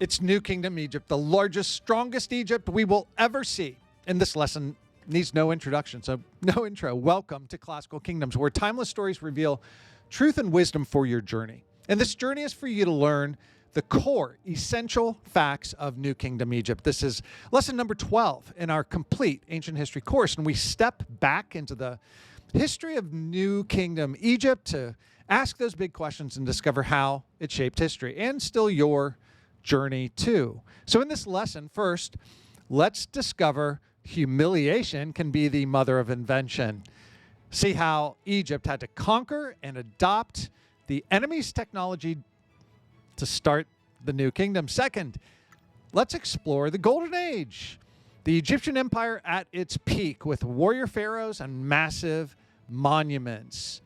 It's New Kingdom Egypt, the largest, strongest Egypt we will ever see. And this lesson needs no introduction, so no intro. Welcome to Classical Kingdoms, where timeless stories reveal truth and wisdom for your journey. And this journey is for you to learn the core, essential facts of New Kingdom Egypt. This is lesson number 12 in our complete ancient history course, and we step back into the history of New Kingdom Egypt to ask those big questions and discover how it shaped history and still your journey too. So in this lesson, first, let's discover humiliation can be the mother of invention. See how Egypt had to conquer and adopt the enemy's technology to start the new kingdom. Second, let's explore the Golden Age, the Egyptian empire at its peak with warrior pharaohs and massive monuments.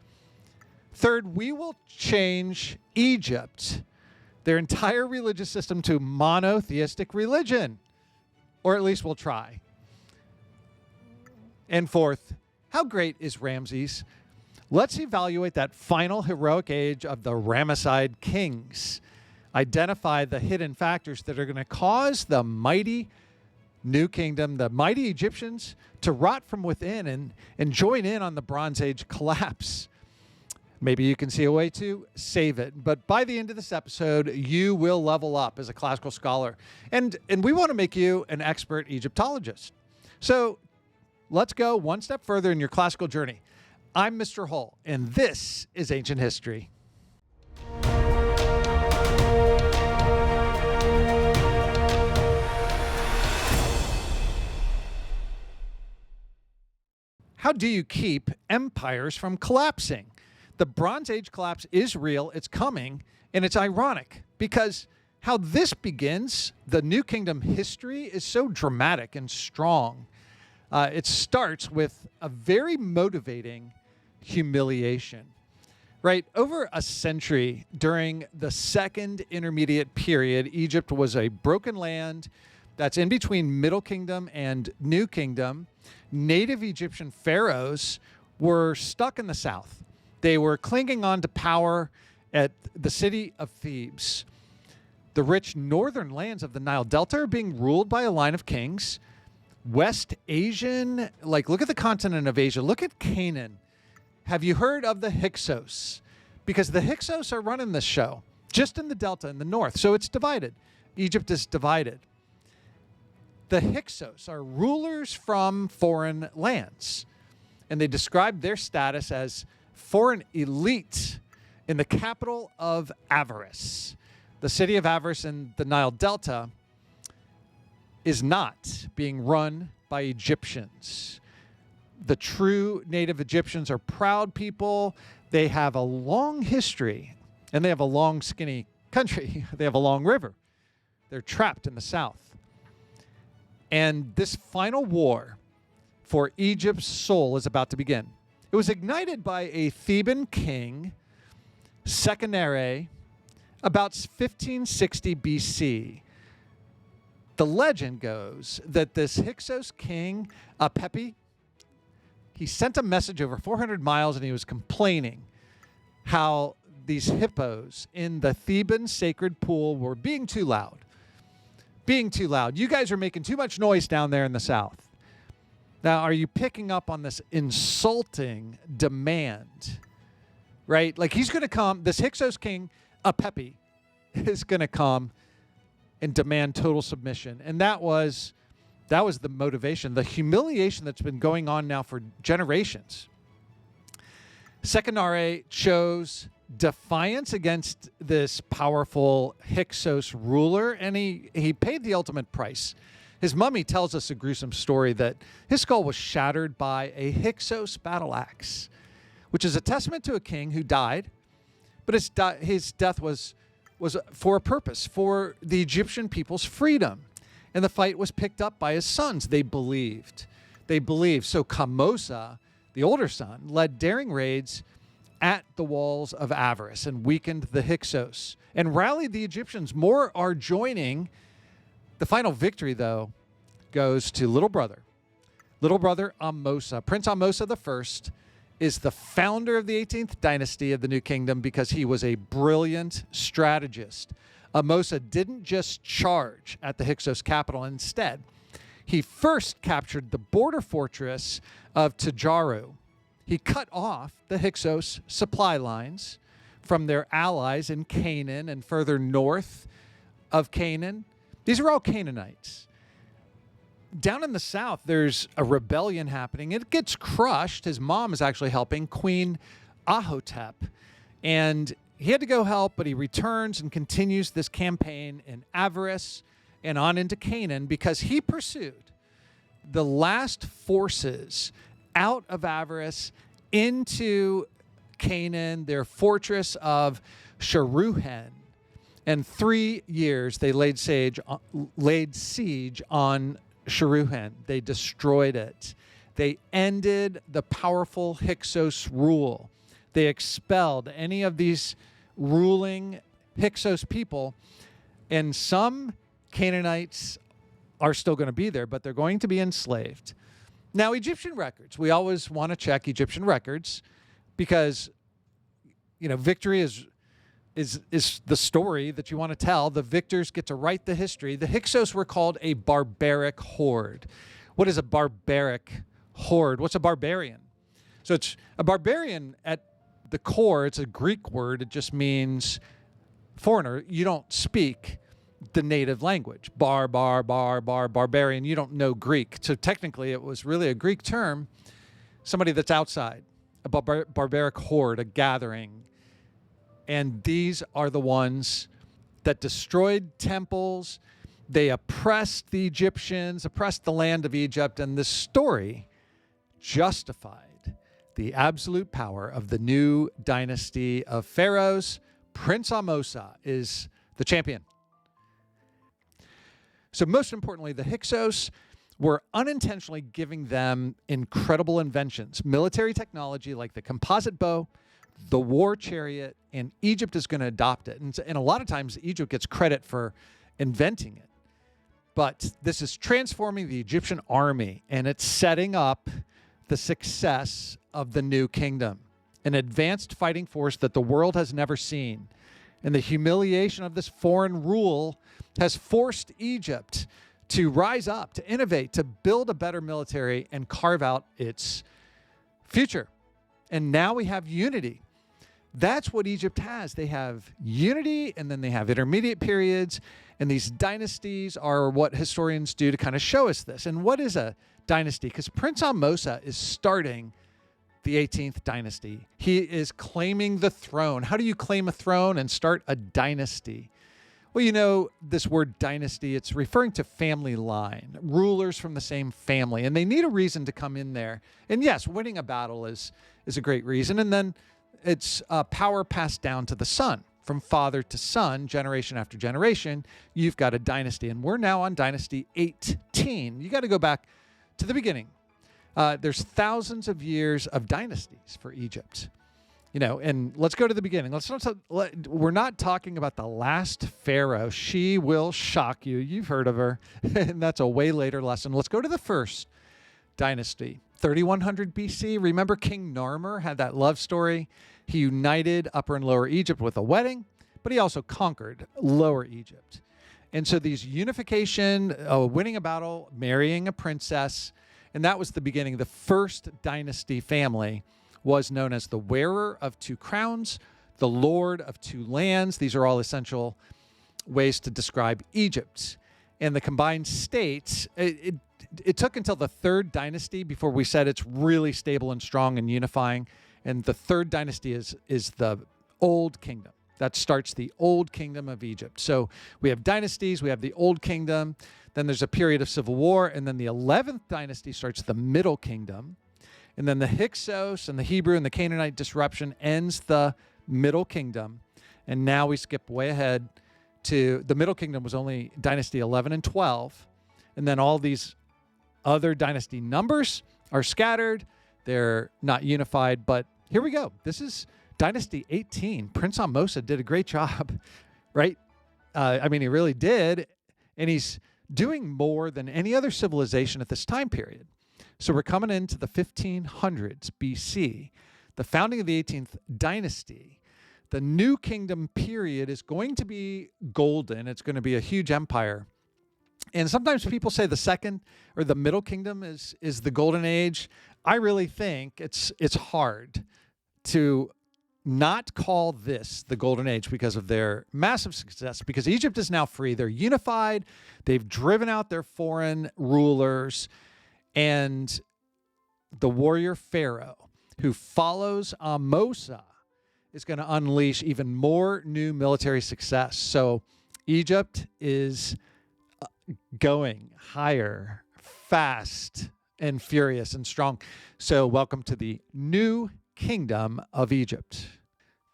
Third, we will change Egypt, their entire religious system, to monotheistic religion, or at least we'll try. And fourth, how great is Ramesses? Let's evaluate that final heroic age of the Ramesside kings. Identify the hidden factors that are going to cause the mighty New Kingdom, the mighty Egyptians, to rot from within and join in on the Bronze Age collapse. Maybe you can see a way to save it. But by the end of this episode, you will level up as a classical scholar. And we want to make you an expert Egyptologist. So let's go one step further in your classical journey. I'm Mr. Hull, and this is Ancient History. How do you keep empires from collapsing? The Bronze Age collapse is real, it's coming, and it's ironic because how this begins, the New Kingdom history, is so dramatic and strong. It starts with a very motivating humiliation. Right, over a century during the Second Intermediate Period, Egypt was a broken land that's in between Middle Kingdom and New Kingdom. Native Egyptian pharaohs were stuck in the south. They were clinging on to power at the city of Thebes. The rich northern lands of the Nile Delta are being ruled by a line of kings. West Asian, look at the continent of Asia. Look at Canaan. Have you heard of the Hyksos? Because the Hyksos are running this show just in the Delta in the north. So it's divided. Egypt is divided. The Hyksos are rulers from foreign lands, and they describe their status as foreign elite in the capital of Avarice. The city of Avarice in the Nile Delta is not being run by Egyptians. The true native Egyptians are proud people. They have a long history, and they have a long, skinny country. They have a long river. They're trapped in the south. And this final war for Egypt's soul is about to begin. It was ignited by a Theban king, Akhenaten, about 1560 BC. The legend goes that this Hyksos king, Pepi, he sent a message over 400 miles and he was complaining how these hippos in the Theban sacred pool were being too loud. Being too loud. You guys are making too much noise down there in the south. Now, are you picking up on this insulting demand? Right? He's going to come, this Hyksos king, Pepi, is going to come and demand total submission. And that was the motivation, the humiliation that's been going on now for generations. Akhenaten chose defiance against this powerful Hyksos ruler, and he paid the ultimate price. His mummy tells us a gruesome story that his skull was shattered by a Hyksos battle axe, which is a testament to a king who died, but his death was for a purpose, for the Egyptian people's freedom. And the fight was picked up by his sons. They believed. So Ahmose, the older son, led daring raids at the walls of Avarice and weakened the Hyksos and rallied the Egyptians. More are joining. The final victory, though, goes to little brother Ahmose. Prince Ahmose I is the founder of the 18th dynasty of the New Kingdom because he was a brilliant strategist, Ahmose didn't just charge at the Hyksos capital. Instead, he first captured the border fortress of Tajaru. He cut off the Hyksos supply lines from their allies in Canaan and further north of Canaan. These are all Canaanites. Down in the south, there's a rebellion happening. It gets crushed. His mom is actually helping, Queen Ahotep. And he had to go help, but he returns and continues this campaign in Avaris and on into Canaan because he pursued the last forces out of Avaris into Canaan, their fortress of Sharuhen. And 3 years they laid siege on Sharuhen. They destroyed it. They ended the powerful Hyksos rule. They expelled any of these ruling Hyksos people, and some Canaanites are still going to be there, but they're going to be enslaved. Now, Egyptian records. We always want to check Egyptian records because, victory is the story that you want to tell. The victors get to write the history. The Hyksos were called a barbaric horde. What is a barbaric horde? What's a barbarian? So it's a barbarian at the core. It's a Greek word. It just means foreigner. You don't speak the native language. Barbarian. You don't know Greek. So technically it was really a Greek term. Somebody that's outside. A barbaric horde, a gathering. And these are the ones that destroyed temples. They oppressed the Egyptians, oppressed the land of Egypt. And this story justified the absolute power of the new dynasty of pharaohs. Prince Ahmose is the champion. So most importantly, the Hyksos were unintentionally giving them incredible inventions, military technology like the composite bow, the war chariot, and Egypt is going to adopt it. And a lot of times Egypt gets credit for inventing it. But this is transforming the Egyptian army, and it's setting up the success of the new kingdom, an advanced fighting force that the world has never seen. And the humiliation of this foreign rule has forced Egypt to rise up, to innovate, to build a better military and carve out its future. And now we have unity. That's what Egypt has. They have unity, and then they have intermediate periods, and these dynasties are what historians do to kind of show us this. And what is a dynasty? Because Prince Ahmose is starting the 18th dynasty. He is claiming the throne. How do you claim a throne and start a dynasty? Well, this word dynasty, it's referring to family line, rulers from the same family, and they need a reason to come in there. And yes, winning a battle is a great reason. And then it's power passed down to the son, from father to son, generation after generation. You've got a dynasty, and we're now on dynasty 18. You got to go back to the beginning. There's thousands of years of dynasties for Egypt. And let's go to the beginning. We're not talking about the last pharaoh. She will shock you. You've heard of her. And that's a way later lesson. Let's go to the first dynasty, 3100 BC. Remember King Narmer had that love story? He united Upper and Lower Egypt with a wedding, but he also conquered Lower Egypt. And so these unification, winning a battle, marrying a princess, and that was the beginning. The first dynasty family was known as the wearer of two crowns, the lord of two lands. These are all essential ways to describe Egypt. And the combined states, it took until the third dynasty before we said it's really stable and strong and unifying. And the third dynasty is the Old Kingdom. That starts the Old Kingdom of Egypt. So we have dynasties, we have the Old Kingdom, then there's a period of civil war, and then the 11th dynasty starts the Middle Kingdom. And then the Hyksos and the Hebrew and the Canaanite disruption ends the Middle Kingdom. And now we skip way ahead to the Middle Kingdom was only dynasty 11 and 12. And then all these other dynasty numbers are scattered. They're not unified. But here we go. This is dynasty 18. Prince Ahmose did a great job, right? He really did. And he's doing more than any other civilization at this time period. So we're coming into the 1500s BC, the founding of the 18th dynasty. the New Kingdom period is going to be golden. It's going to be a huge empire. And sometimes people say the second or the Middle Kingdom is the golden age. I really think it's hard to not call this the golden age because of their massive success, because Egypt is now free. They're unified. They've driven out their foreign rulers. And the warrior Pharaoh, who follows Ahmose, is going to unleash even more new military success. So Egypt is going higher, fast, and furious and strong. So welcome to the New Kingdom of Egypt.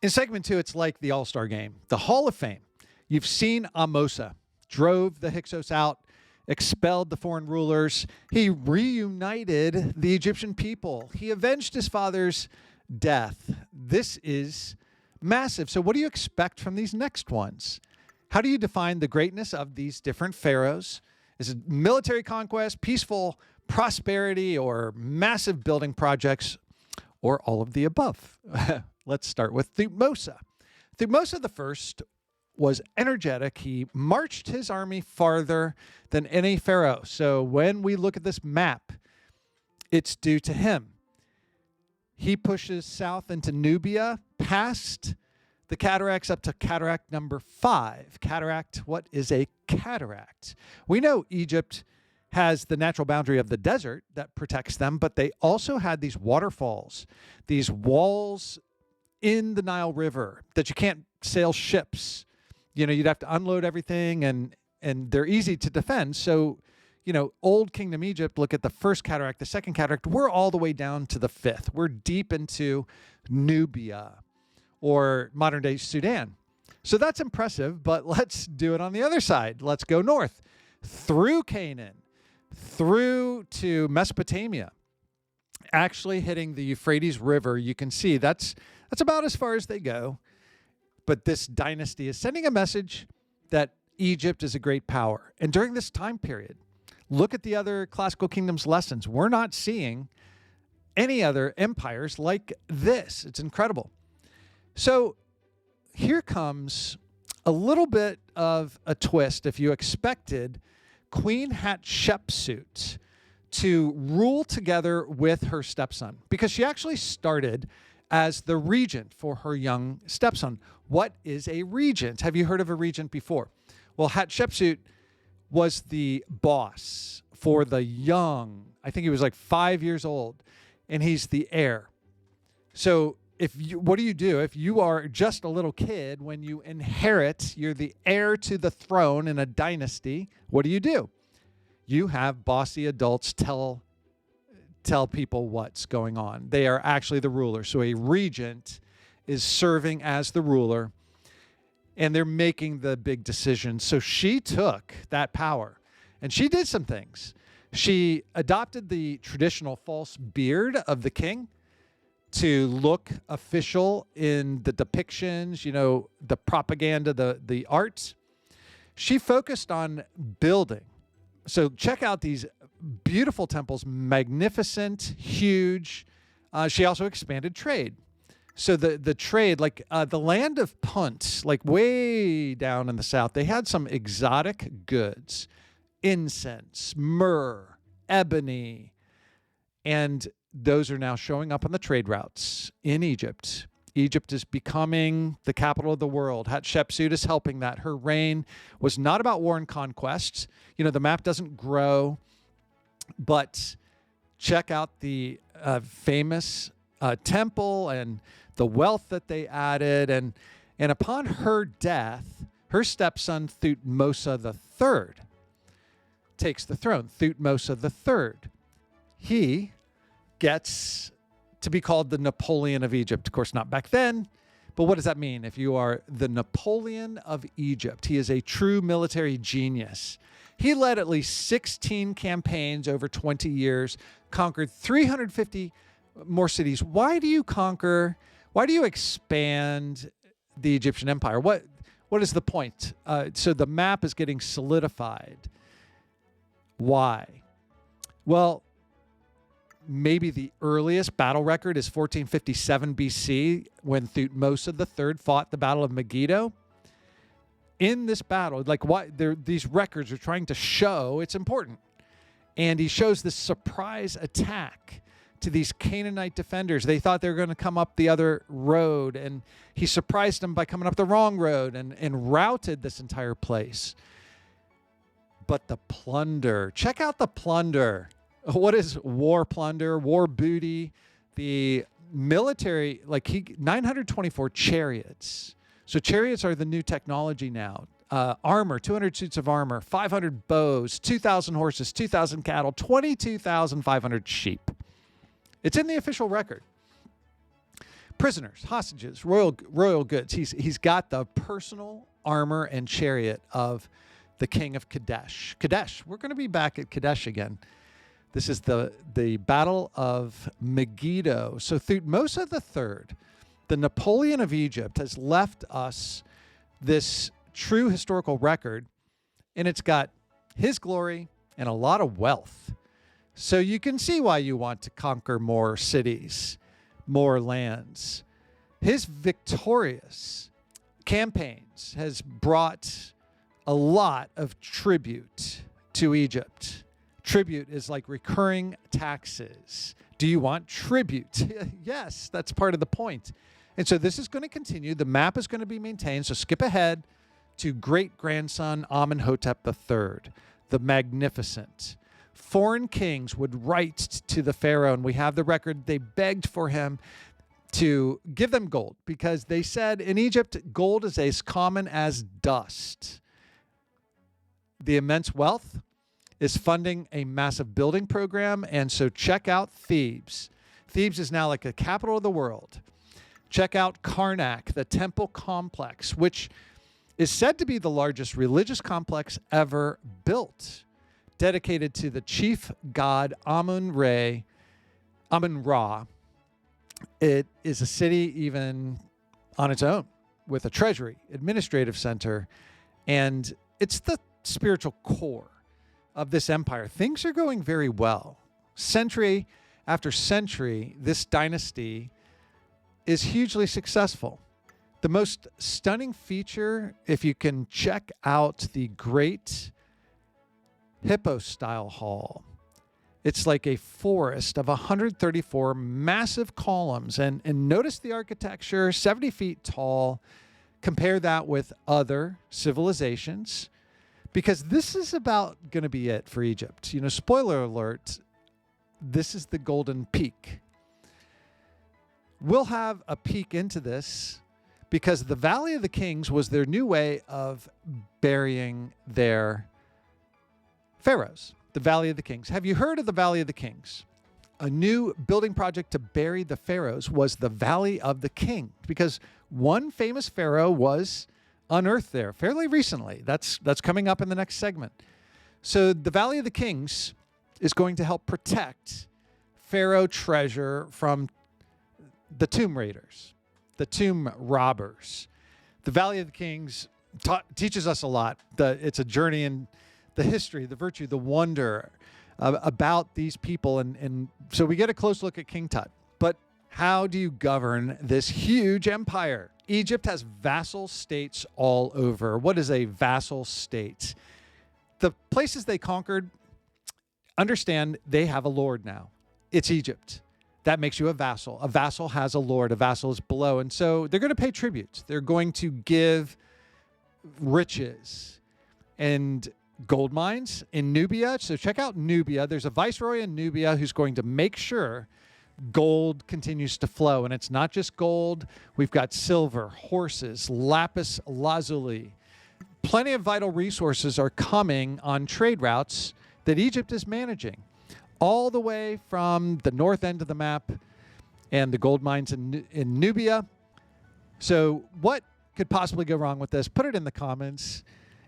In segment 2, it's like the All-Star game, the Hall of Fame. You've seen Ahmose drove the Hyksos out, expelled the foreign rulers. He reunited the Egyptian people. He avenged his father's death. This is massive. So what do you expect from these next ones? How do you define the greatness of these different pharaohs? Is it military conquest, peaceful prosperity, or massive building projects, or all of the above? Let's start with Thutmose. Thutmose the first was energetic. He marched his army farther than any pharaoh. So when we look at this map, it's due to him. He pushes south into Nubia, past the cataracts up to cataract number 5. Cataract, what is a cataract? We know Egypt has the natural boundary of the desert that protects them, but they also had these waterfalls, these walls in the Nile River that you can't sail ships. You know, you'd have to unload everything, and they're easy to defend. So, you know, Old Kingdom Egypt, look at the first cataract, the second cataract, we're all the way down to the 5th. We're deep into Nubia or modern-day Sudan. So that's impressive, but let's do it on the other side. Let's go north, through Canaan, through to Mesopotamia, actually hitting the Euphrates River. You can see that's about as far as they go. But this dynasty is sending a message that Egypt is a great power. And during this time period, look at the other classical kingdoms lessons. We're not seeing any other empires like this. It's incredible. So here comes a little bit of a twist. If you expected Queen Hatshepsut to rule together with her stepson, because she actually started as the regent for her young stepson. What is a regent? Have you heard of a regent before? Well, Hatshepsut was the boss for the young. I think he was like 5 years old, and he's the heir. So what do you do if you are just a little kid? When you inherit, you're the heir to the throne in a dynasty. What do? You have bossy adults tell people what's going on. They are actually the ruler. So a regent is serving as the ruler, and they're making the big decisions. So she took that power, and she did some things. She adopted the traditional false beard of the king to look official in the depictions, you know, the propaganda, the arts. She focused on building. So check out these beautiful temples, magnificent, huge. She also expanded trade. So the trade, like the land of Punt, like way down in the south, they had some exotic goods, incense, myrrh, ebony, and those are now showing up on the trade routes in Egypt. Egypt is becoming the capital of the world. Hatshepsut is helping that. Her reign was not about war and conquest. You know, the map doesn't grow, but check out the famous temple and the wealth that they added. And upon her death, her stepson Thutmose III takes the throne. Thutmose III. He gets to be called the Napoleon of Egypt. Of course, not back then, but what does that mean? If you are the Napoleon of Egypt, he is a true military genius. He led at least 16 campaigns over 20 years, conquered 350 more cities. Why do you conquer? Why do you expand the Egyptian empire? What is the point? So the map is getting solidified. Why? Well, maybe the earliest battle record is 1457 BC when Thutmose III fought the Battle of Megiddo. In this battle, like these records are trying to show it's important. And he shows this surprise attack to these Canaanite defenders. They thought they were going to come up the other road, and he surprised them by coming up the wrong road and routed this entire place. But the plunder, check out the plunder. What is war plunder, war booty? The military, 924 chariots. So chariots are the new technology now. Armor, 200 suits of armor, 500 bows, 2,000 horses, 2,000 cattle, 22,500 sheep. It's in the official record. Prisoners, hostages, royal goods. He's got the personal armor and chariot of the king of Kadesh. Kadesh, we're going to be back at Kadesh again. This is the Battle of Megiddo. So Thutmose III, the Napoleon of Egypt, has left us this true historical record, and it's got his glory and a lot of wealth. So you can see why you want to conquer more cities, more lands. His victorious campaigns has brought a lot of tribute to Egypt. Tribute is like recurring taxes. Do you want tribute? Yes, that's part of the point. And so this is going to continue. The map is going to be maintained. So skip ahead to great-grandson Amenhotep III, the Magnificent. Foreign kings would write to the Pharaoh, and we have the record. They begged for him to give them gold because they said in Egypt, gold is as common as dust. The immense wealth is funding a massive building program, and so check out Thebes. Thebes is now like a capital of the world. Check out Karnak, the temple complex, which is said to be the largest religious complex ever built, dedicated to the chief god Amun-Ra. It is a city even on its own with a treasury, administrative center, and it's the spiritual core of this empire. Things are going very well. Century after century, this dynasty is hugely successful. The most stunning feature, if you can check out the great Hippo-style hall, it's like a forest of 134 massive columns. And notice the architecture, 70 feet tall. Compare that with other civilizations, because this is about going to be it for Egypt. You know, spoiler alert, this is the golden peak. We'll have a peek into this because the Valley of the Kings was their new way of burying their pharaohs. The Valley of the Kings. Have you heard of the Valley of the Kings? A new building project to bury the pharaohs was the Valley of the King, because one famous pharaoh was unearthed there fairly recently. That's coming up in the next segment. So the Valley of the Kings is going to help protect pharaoh treasure from the tomb raiders, the tomb robbers. The Valley of the Kings teaches us a lot. It's a journey in the history, the virtue, the wonder about these people. And so we get a close look at King Tut. But how do you govern this huge empire? Egypt has vassal states all over. What is a vassal state? The places they conquered, understand they have a lord now. It's Egypt. That makes you a vassal. A vassal has a lord. A vassal is below. And so they're going to pay tribute. They're going to give riches and gold mines in Nubia. So check out Nubia. There's a viceroy in Nubia who's going to make sure gold continues to flow. And it's not just gold. We've got silver, horses, lapis lazuli. Plenty of vital resources are coming on trade routes that Egypt is managing, all the way from the north end of the map and the gold mines in Nubia. So what could possibly go wrong with this? Put it in the comments.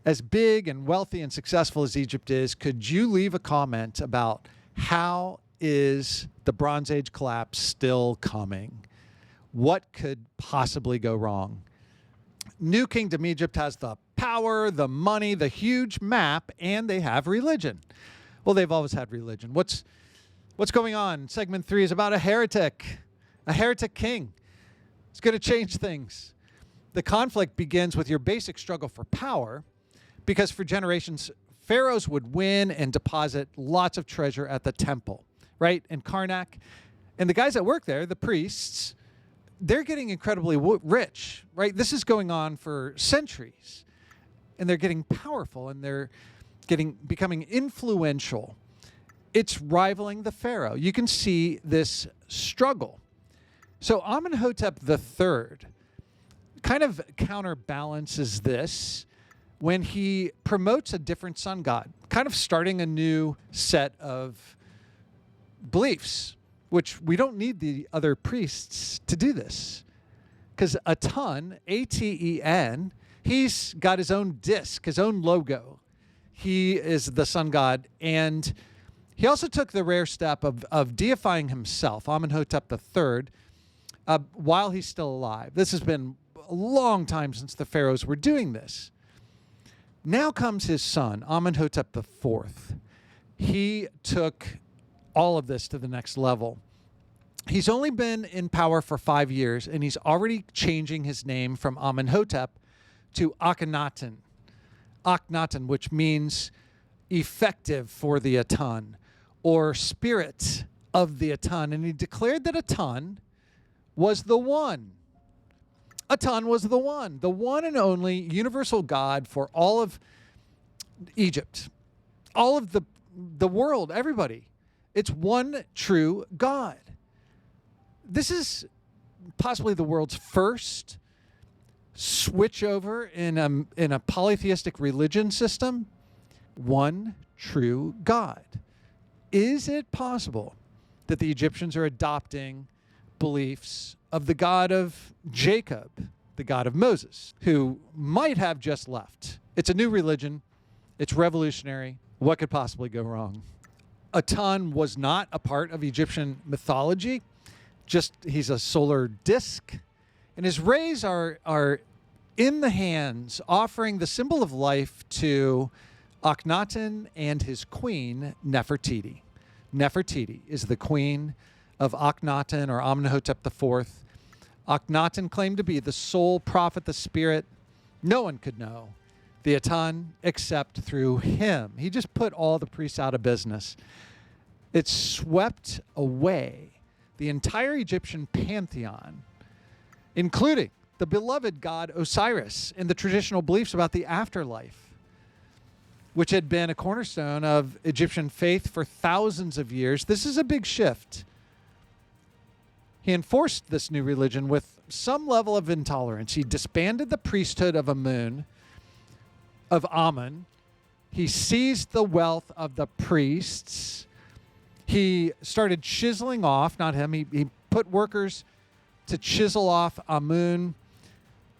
As big and wealthy and successful as Egypt is, could you leave a comment about how is the Bronze Age collapse still coming? What could possibly go wrong? New Kingdom Egypt has the power, the money, the huge map, and they have religion. Well, they've always had religion. What's going on? Segment 3 is about a heretic king. It's going to change things. The conflict begins with your basic struggle for power, because for generations, pharaohs would win and deposit lots of treasure at the temple, right? In Karnak. And the guys that work there, the priests, they're getting incredibly rich, right? This is going on for centuries. And they're getting powerful, and they're becoming influential. It's rivaling the pharaoh. You can see this struggle. So Amenhotep III kind of counterbalances this when he promotes a different sun god, kind of starting a new set of beliefs, which we don't need the other priests to do this. Because Aten, A-T-E-N, he's got his own disc, his own logo. He is the sun god, and he also took the rare step of deifying himself, Amenhotep III, while he's still alive. This has been a long time since the pharaohs were doing this. Now comes his son, Amenhotep IV. He took all of this to the next level. He's only been in power for 5 years, and he's already changing his name from Amenhotep to Akhenaten. Akhenaten, which means effective for the Aten, or spirit of the Aten. And he declared that Aten was the one. Aten was the one and only universal God for all of Egypt, all of the world, everybody. It's one true God. This is possibly the world's first switch over in a polytheistic religion system. One true God. Is it possible that the Egyptians are adopting beliefs of the God of Jacob, the God of Moses, who might have just left? It's a new religion. It's revolutionary. What could possibly go wrong? Aten was not a part of Egyptian mythology. Just he's a solar disk. And his rays are in the hands, offering the symbol of life to Akhenaten and his queen, Nefertiti. Nefertiti is the queen of Akhenaten, or Amenhotep IV. Akhenaten claimed to be the sole prophet, the spirit. No one could know the Aten except through him. He just put all the priests out of business. It swept away the entire Egyptian pantheon, including the beloved god Osiris and the traditional beliefs about the afterlife, which had been a cornerstone of Egyptian faith for thousands of years. This is a big shift. He enforced this new religion with some level of intolerance. He disbanded the priesthood of Amun, of Amun. He seized the wealth of the priests. He started chiseling off, not him, he put workers to chisel off Amun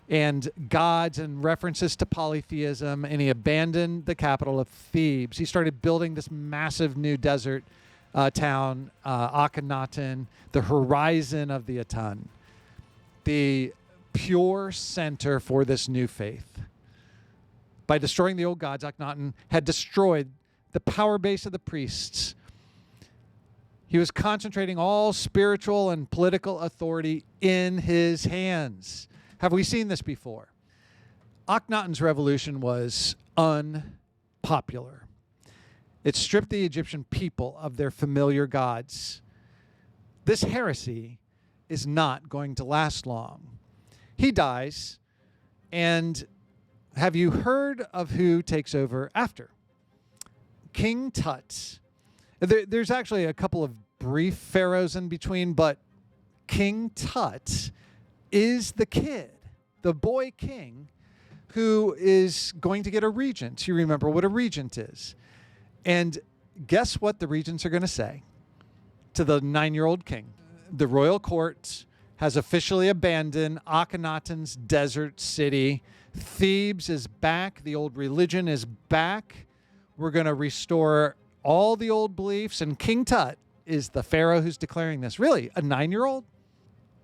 and gods and references to polytheism, and he abandoned the capital of Thebes. He started building this massive new desert town, Akhenaten, the horizon of the Aten, the pure center for this new faith. By destroying the old gods, Akhenaten had destroyed the power base of the priests. He was concentrating all spiritual and political authority in his hands. Have we seen this before? Akhenaten's revolution was unpopular. It stripped the Egyptian people of their familiar gods. This heresy is not going to last long. He dies, and have you heard of who takes over after? King Tut. There's actually a couple of brief pharaohs in between, but King Tut is the kid, the boy king, who is going to get a regent. You remember what a regent is. And guess what the regents are going to say to the 9-year-old king? The royal court has officially abandoned Akhenaten's desert city. Thebes is back. The old religion is back. We're going to restore all the old beliefs. And King Tut is the pharaoh who's declaring this. Really, a 9-year-old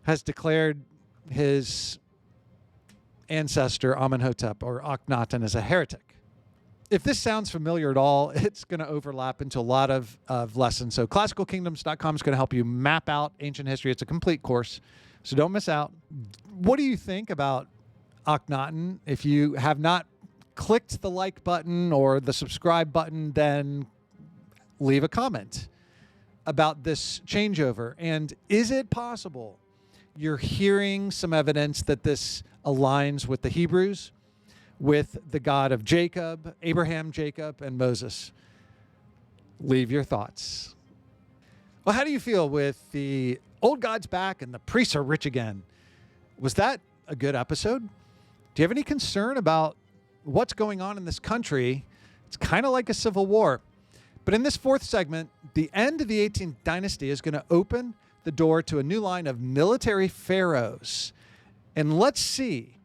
has declared his ancestor Amenhotep or Akhenaten as a heretic. if this sounds familiar at all, it's going to overlap into a lot of lessons. So classicalkingdoms.com is going to help you map out ancient history. It's a complete course, so don't miss out. What do you think about Akhenaten? If you have not clicked the like button or the subscribe button, then leave a comment about this changeover. And is it possible you're hearing some evidence that this aligns with the Hebrews, with the God of Jacob, Abraham, Jacob, and Moses? Leave your thoughts. Well, how do you feel with the old God's back and the priests are rich again? Was that a good episode? Do you have any concern about what's going on in this country? It's kind of like a civil war. But in this fourth segment, the end of the 18th dynasty is going to open the door to a new line of military pharaohs. And let's see,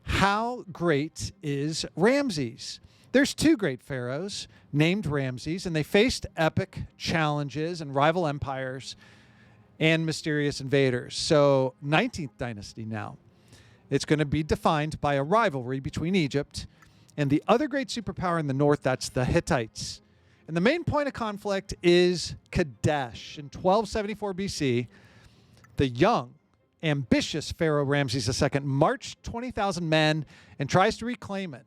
how great is Ramesses? There's two great pharaohs named Ramesses, and they faced epic challenges and rival empires and mysterious invaders. So 19th dynasty now. It's going to be defined by a rivalry between Egypt and the other great superpower in the north, that's the Hittites. And the main point of conflict is Kadesh. In 1274 BC, the young, ambitious Pharaoh Ramesses II marched 20,000 men and tries to reclaim it.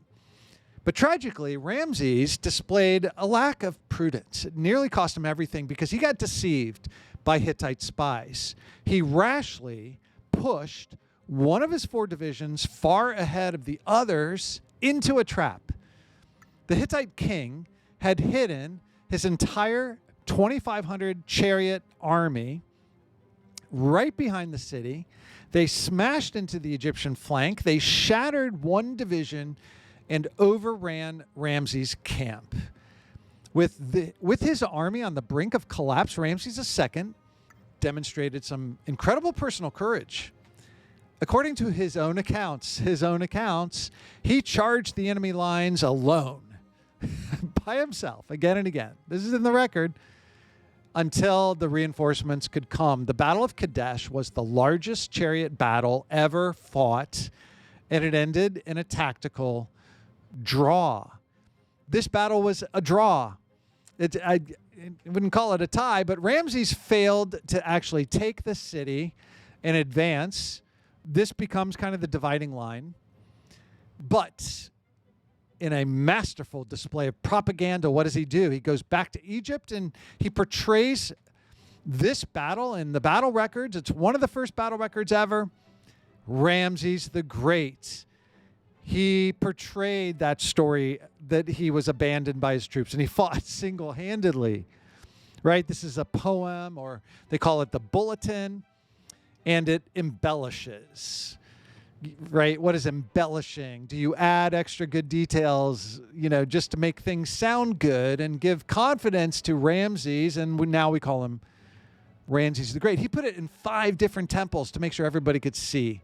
But tragically, Ramesses displayed a lack of prudence. It nearly cost him everything because he got deceived by Hittite spies. He rashly pushed one of his 4 divisions far ahead of the others into a trap. The Hittite king had hidden his entire 2,500 chariot army right behind the city. They smashed into the Egyptian flank. They shattered one division and overran Ramesses' camp. With his army on the brink of collapse, Ramesses II demonstrated some incredible personal courage. According to his own accounts, he charged the enemy lines alone, by himself, again and again. This is in the record. Until the reinforcements could come. The Battle of Kadesh was the largest chariot battle ever fought, and it ended in a tactical draw. This battle was a draw. I wouldn't call it a tie, but Ramesses failed to actually take the city and advance. This becomes kind of the dividing line. But in a masterful display of propaganda, what does he do? He goes back to Egypt and he portrays this battle in the battle records. It's one of the first battle records ever. Ramesses the Great. He portrayed that story that he was abandoned by his troops and he fought single-handedly, right? This is a poem, or they call it the bulletin, and it embellishes. Right? What is embellishing? Do you add extra good details, just to make things sound good and give confidence to Ramesses? And now we call him Ramesses the Great. He put it in 5 different temples to make sure everybody could see.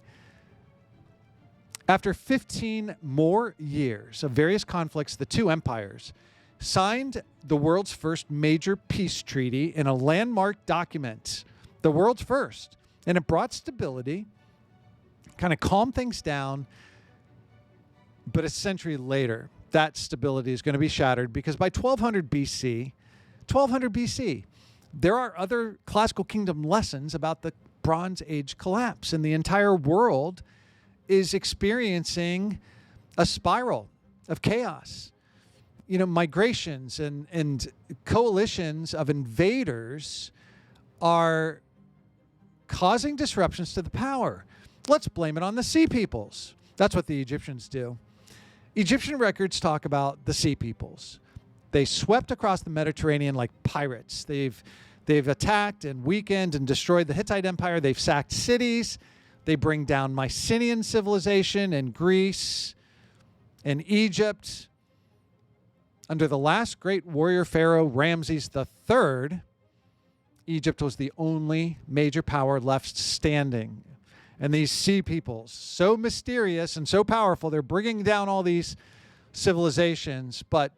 After 15 more years of various conflicts, the 2 empires signed the world's first major peace treaty in a landmark document, the world's first. And it brought stability, kind of calm things down, but a century later, that stability is going to be shattered because by 1200 BC, there are other classical kingdom lessons about the Bronze Age collapse, and the entire world is experiencing a spiral of chaos. Migrations and coalitions of invaders are causing disruptions to the power. Let's blame it on the Sea Peoples. That's what the Egyptians do. Egyptian records talk about the Sea Peoples. They swept across the Mediterranean like pirates. They've attacked and weakened and destroyed the Hittite Empire. They've sacked cities. They bring down Mycenaean civilization in Greece and Egypt. Under the last great warrior pharaoh, Ramesses III, Egypt was the only major power left standing. And these Sea Peoples, so mysterious and so powerful, they're bringing down all these civilizations. But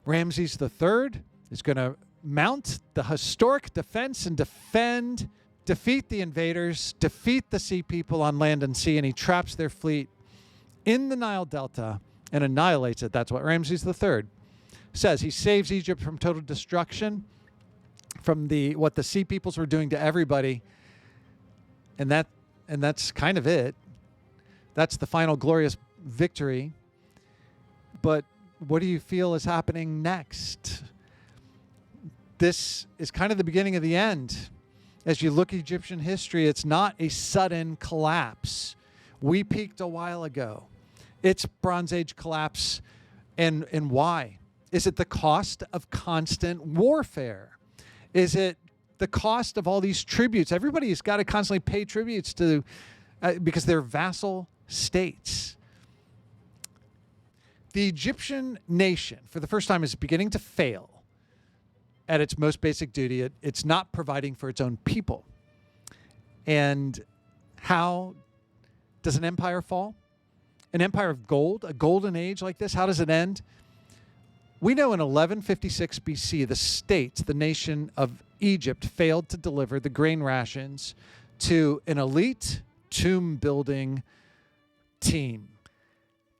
Ramesses III is going to mount the historic defense and defeat the invaders, defeat the Sea People on land and sea, and he traps their fleet in the Nile Delta and annihilates it. That's what Ramesses III says. He saves Egypt from total destruction, from what the sea peoples were doing to everybody, and that's kind of it. That's the final glorious victory. But what do you feel is happening next? This is kind of the beginning of the end. As you look at Egyptian history, it's not a sudden collapse. We peaked a while ago. It's Bronze Age collapse. And why? Is it the cost of constant warfare? Is it the cost of all these tributes? Everybody's got to constantly pay tributes to because they're vassal states. The Egyptian nation, for the first time, is beginning to fail at its most basic duty. It's not providing for its own people. And how does an empire fall? An empire of gold, a golden age like this, how does it end? We know in 1156 BC, the states, the nation of Egypt, failed to deliver the grain rations to an elite tomb-building team.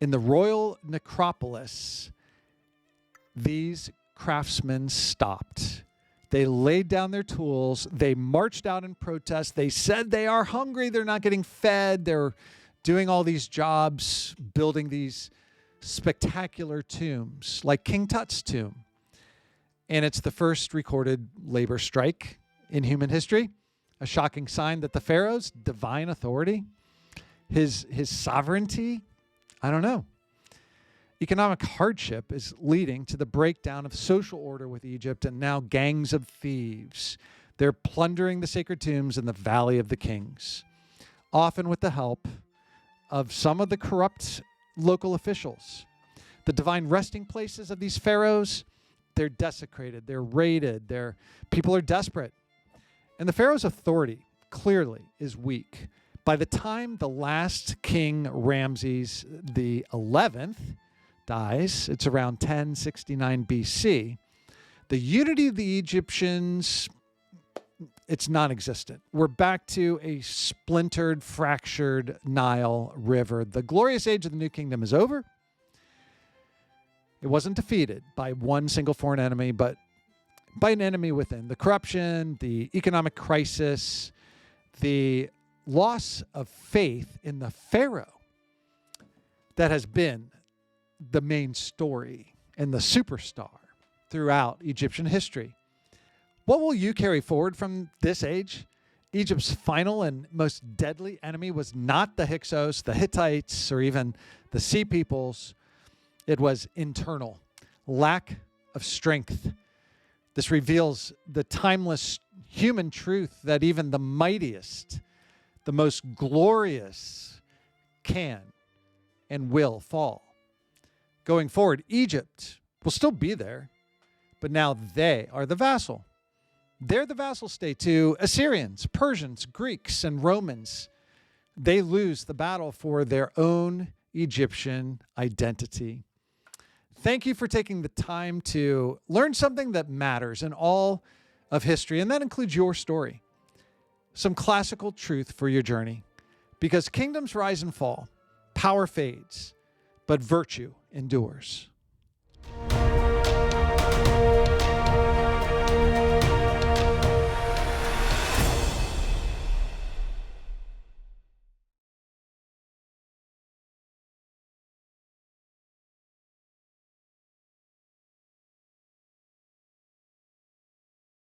In the royal necropolis, these craftsmen stopped. They laid down their tools. They marched out in protest. They said they are hungry. They're not getting fed. They're doing all these jobs, building these spectacular tombs, like King Tut's tomb. And it's the first recorded labor strike in human history, a shocking sign that the Pharaoh's divine authority, his sovereignty, I don't know. Economic hardship is leading to the breakdown of social order with Egypt, and now gangs of thieves. They're plundering the sacred tombs in the Valley of the Kings, often with the help of some of the corrupt local officials. The divine resting places of these pharaohs, they're desecrated, they're raided, people are desperate. And the Pharaoh's authority clearly is weak. By the time the last king, Ramesses the 11th, dies, it's around 1069 BC, the unity of the Egyptians, it's non-existent. We're back to a splintered, fractured Nile River. The glorious age of the New Kingdom is over. It wasn't defeated by one single foreign enemy, but by an enemy within. The corruption, the economic crisis, the loss of faith in the Pharaoh that has been the main story and the superstar throughout Egyptian history. What will you carry forward from this age? Egypt's final and most deadly enemy was not the Hyksos, the Hittites, or even the Sea Peoples. It was internal, lack of strength. This reveals the timeless human truth that even the mightiest, the most glorious can and will fall. Going forward, Egypt will still be there, but now they are the vassal. They're the vassal state to Assyrians, Persians, Greeks, and Romans. They lose the battle for their own Egyptian identity. Thank you for taking the time to learn something that matters in all of history, and that includes your story. Some classical truth for your journey. Because kingdoms rise and fall, power fades, but virtue endures.